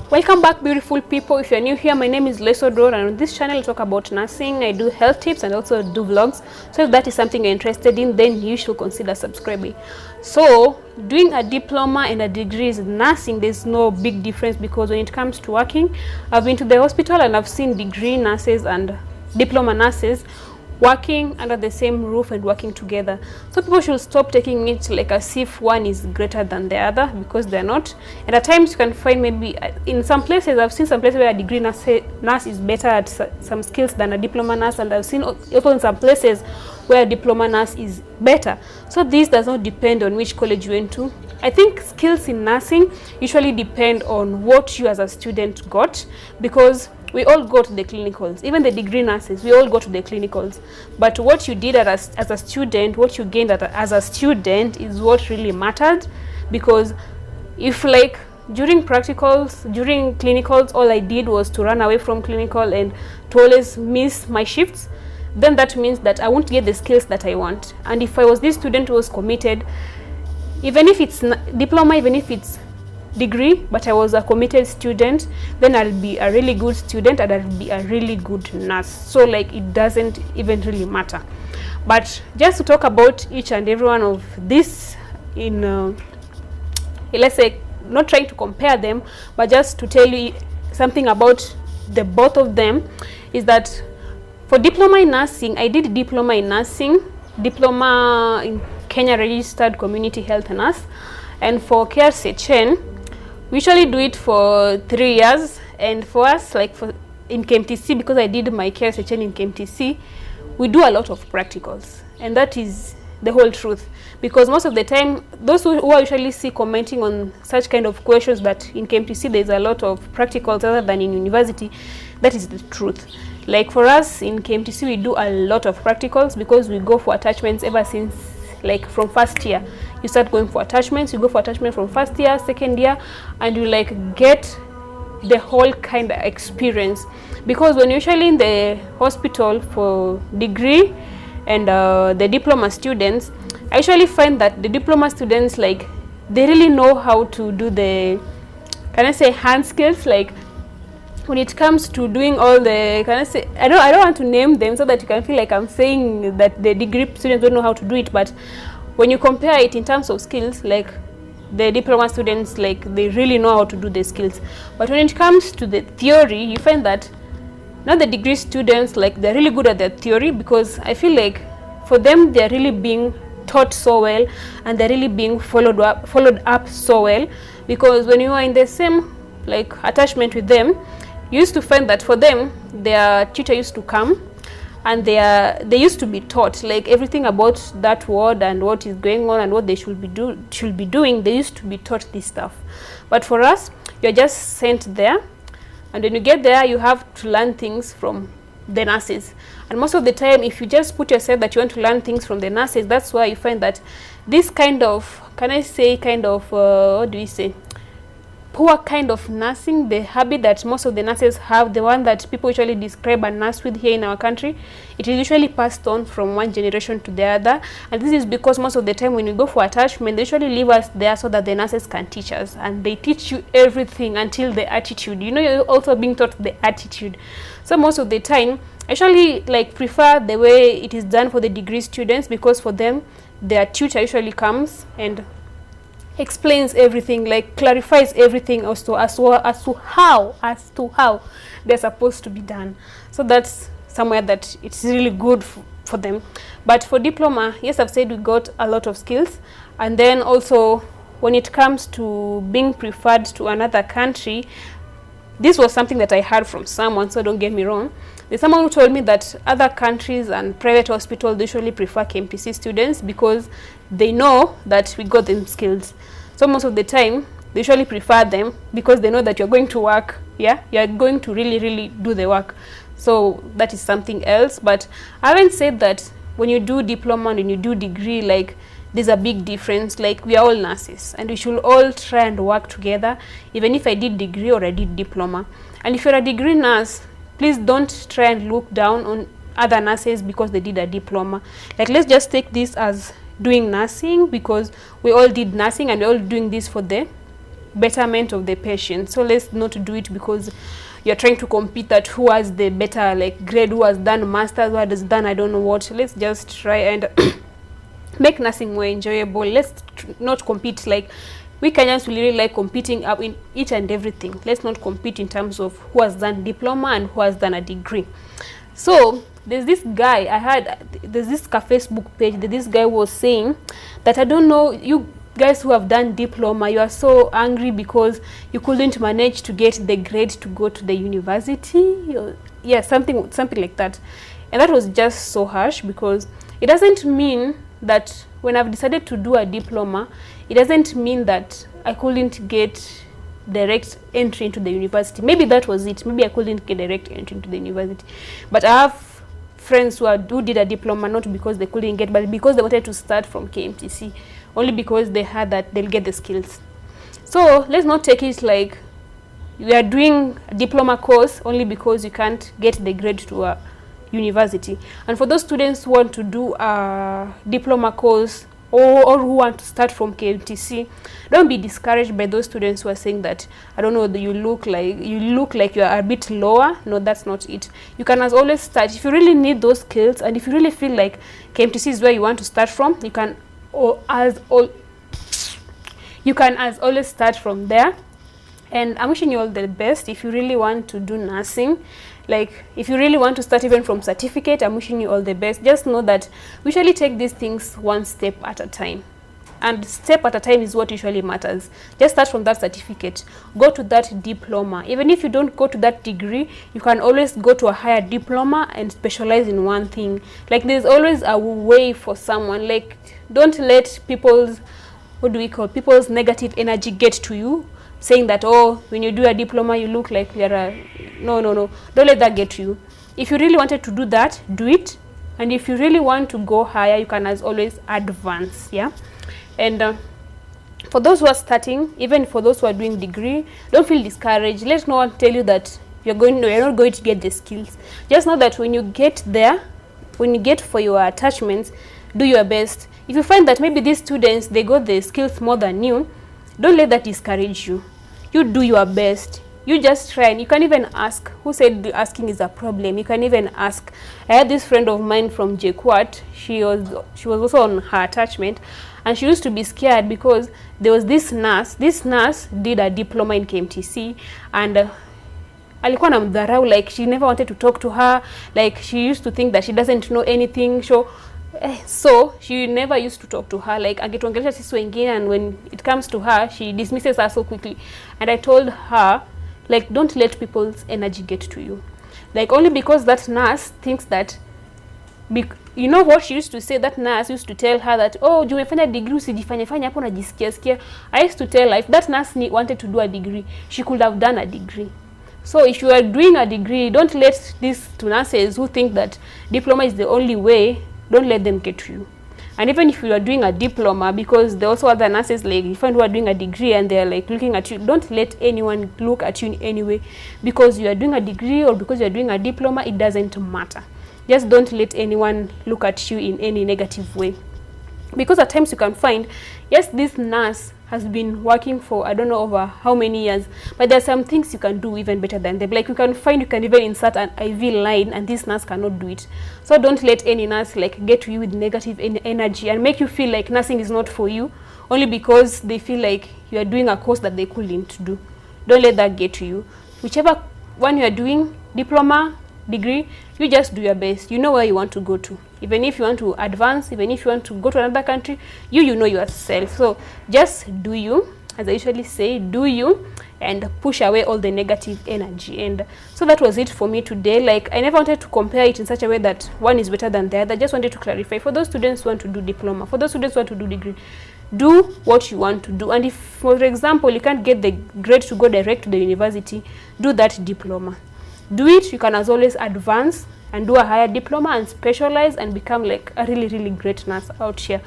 Welcome back, beautiful people. If you're new here, my name is Lesodor, and on this channel I talk about nursing. I do health tips and also do vlogs. So if that is something you're interested in, then you should consider subscribing. So doing a diploma and a degree in nursing, there's no big difference, because when it comes to working, I've been to the hospital and I've seen degree nurses and diploma nurses working under the same roof and working together. So people should stop taking it like as if one is greater than the other, because they're not. And at times you can find, maybe in some places, I've seen some places where a degree nurse is better at some skills than a diploma nurse, and I've seen also in some places where a diploma nurse is better. So this does not depend on which college you went to. I think skills in nursing usually depend on what you as a student got, because we all go to the clinicals. Even the degree nurses, we all go to the clinicals. But what you did as a student, what you gained as a student is what really mattered. Because if, like, during practicals, during clinicals, all I did was to run away from clinical and to always miss my shifts, then that means that I won't get the skills that I want. And if I was this student who was committed, even if it's diploma, even if it's degree, but I was a committed student, then I'll be a really good student and I'll be a really good nurse. So like, it doesn't even really matter. But just to talk about each and every one of this in let's say, not trying to compare them, but just to tell you something about the both of them, is that for diploma in nursing, I did diploma in nursing, diploma in Kenya registered community health nurse, and for KRCHN, we usually do it for 3 years. And for us, like in KMTC, because I did my KRCHN in KMTC, we do a lot of practicals, and that is the whole truth. Because most of the time, those who are usually see commenting on such kind of questions that in KMTC there's a lot of practicals other than in university, that is the truth. Like for us in KMTC, we do a lot of practicals because we go for attachments ever since, like, from first year. You start going for attachments, you go for attachment from first year, second year, and you like get the whole kind of experience. Because when you're usually in the hospital for degree and the diploma students, I usually find that the diploma students, like, they really know how to do the, can I say, hand skills. Like when it comes to doing all the, can I say, I don't want to name them so that you can feel like I'm saying that the degree students don't know how to do it, but when you compare it in terms of skills, like the diploma students, like, they really know how to do the skills. But when it comes to the theory, you find that now the degree students, like, they're really good at their theory, because I feel like for them they're really being taught so well and they're really being followed up so well. Because when you are in the same, like, attachment with them, you used to find that for them, their tutor used to come and they used to be taught, like, everything about that ward and what is going on and what they should be doing. They used to be taught this stuff. But for us, you're just sent there, and when you get there, you have to learn things from the nurses. And most of the time, if you just put yourself that you want to learn things from the nurses, that's why you find that this kind of, can I say, kind of what do we say, poor kind of nursing, the habit that most of the nurses have, the one that people usually describe a nurse with here in our country, it is usually passed on from one generation to the other. And this is because most of the time when you go for attachment, they usually leave us there so that the nurses can teach us, and they teach you everything until the attitude. You know, you're also being taught the attitude. So most of the time, I usually, like, prefer the way it is done for the degree students, because for them, their tutor usually comes and explains everything, like, clarifies everything as to how they're supposed to be done. So that's somewhere that it's really good for them. But for diploma, yes, I've said we got a lot of skills. And then also when it comes to being preferred to another country, this was something that I heard from someone, so don't get me wrong. There's someone who told me that other countries and private hospitals usually prefer KMTC students because they know that we got them skills. So most of the time, they usually prefer them because they know that you're going to work, yeah? You're going to really, really do the work. So that is something else. But I haven't said that when you do diploma and when you do degree, like, there's a big difference. Like, we are all nurses and we should all try and work together, even if I did degree or I did diploma. And if you're a degree nurse, please don't try and look down on other nurses because they did a diploma. Like, let's just take this as doing nursing, because we all did nursing and we're all doing this for the betterment of the patient. So let's not do it because you're trying to compete that who has the better like grade, who has done masters, who has done I don't know what. Let's just try and make nursing more enjoyable. Let's not compete. Like, we Kenyans really like competing up in each and everything. Let's not compete in terms of who has done diploma and who has done a degree. So there's this guy I had, there's this Facebook page that this guy was saying that, I don't know, you guys who have done diploma, you are so angry because you couldn't manage to get the grade to go to the university. Yeah, something like that. And that was just so harsh, because it doesn't mean that when I've decided to do a diploma, it doesn't mean that I couldn't get direct entry into the university. Maybe that was it. Maybe I couldn't get direct entry into the university. But I have friends who did a diploma not because they couldn't get, but because they wanted to start from KMTC, only because they had that they'll get the skills. So let's not take it like you are doing a diploma course only because you can't get the grade to a university. And for those students who want to do a diploma course or who want to start from KMTC, don't be discouraged by those students who are saying that, I don't know, you look like you are a bit lower. No, that's not it. You can as always start. If you really need those skills, and if you really feel like KMTC is where you want to start from, you can as always start from there. And I'm wishing you all the best. If you really want to do nursing, like if you really want to start even from certificate, I'm wishing you all the best. Just know that we usually take these things one step at a time, and step at a time is what usually matters. Just start from that certificate, go to that diploma. Even if you don't go to that degree, you can always go to a higher diploma and specialize in one thing. Like, there's always a way for someone. Like, don't let people's negative energy get to you, saying that, oh, when you do a diploma you look like you're a... No, don't let that get to you. If you really wanted to do that, do it. And if you really want to go higher, you can as always advance. Yeah. And for those who are starting, even for those who are doing degree, don't feel discouraged. Let no one tell you that you're not going to get the skills. Just know that when you get there, when you get for your attachments, do your best. If you find that maybe these students, they got the skills more than you, don't let that discourage you. You do your best. You just try, and you can even ask. Who said asking is a problem? You can even ask. I had this friend of mine from JKUAT. She was also on her attachment, and she used to be scared because there was this nurse. This nurse did a diploma in KMTC, and alikuwa namdharau, like she never wanted to talk to her. Like, she used to think that she doesn't know anything. So she never used to talk to her. Like, angetuongelesha sisi wengine, and when it comes to her, she dismisses her so quickly. And I told her, like, don't let people's energy get to you. Like, only because that nurse thinks that, you know what she used to say? That nurse used to tell her that, oh, umefanya degree usijifanye hapo unajisikia. I used to tell her, if that nurse wanted to do a degree, she could have done a degree. So if you are doing a degree, don't let these nurses who think that diploma is the only way, don't let them get to you. And even if you are doing a diploma, because there are also other nurses, like if you are doing a degree and they are like looking at you, don't let anyone look at you in any way. Because you are doing a degree or because you are doing a diploma, it doesn't matter. Just don't let anyone look at you in any negative way. Because at times you can find, yes, this nurse has been working for, I don't know, over how many years, but there are some things you can do even better than them. Like, you can even insert an IV line, and this nurse cannot do it. So don't let any nurse like get to you with negative energy and make you feel like nursing is not for you, only because they feel like you are doing a course that they couldn't do. Don't let that get to you. Whichever one you are doing, diploma, degree, you just do your best. You know where you want to go to. Even if you want to advance, even if you want to go to another country, you know yourself. So just do you, as I usually say, do you, and push away all the negative energy. And so that was it for me today. Like, I never wanted to compare it in such a way that one is better than the other. I just wanted to clarify for those students who want to do diploma, for those students who want to do degree, do what you want to do. And if, for example, you can't get the grade to go direct to the university, do that diploma. Do it. You can as always advance and do a higher diploma and specialize and become like a really, really great nurse out here.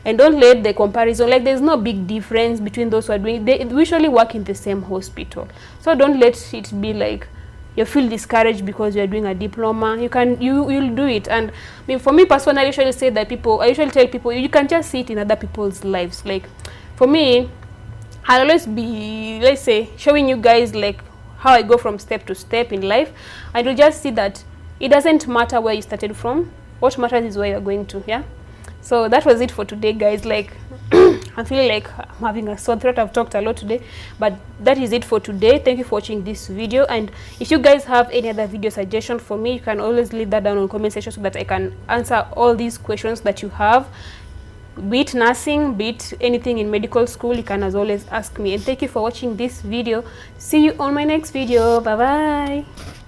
And don't let the comparison, like, there's no big difference between those who are doing, they usually work in the same hospital. So don't let it be like you feel discouraged because you're doing a diploma. You'll do it. And I mean, for me personally, I usually tell people, you can just see it in other people's lives. Like, for me, I'll always be, let's say, showing you guys like how I go from step to step in life, and you'll just see that it doesn't matter where you started from. What matters is where you're going to. Yeah. So that was it for today, guys. Like I'm feeling like I'm having a sore throat. I've talked a lot today, but that is it for today. Thank you for watching this video, and if you guys have any other video suggestion for me, you can always leave that down in the comment section so that I can answer all these questions that you have. Be it nursing, be it anything in medical school, you can as always ask me. And thank you for watching this video. See you on my next video. Bye bye.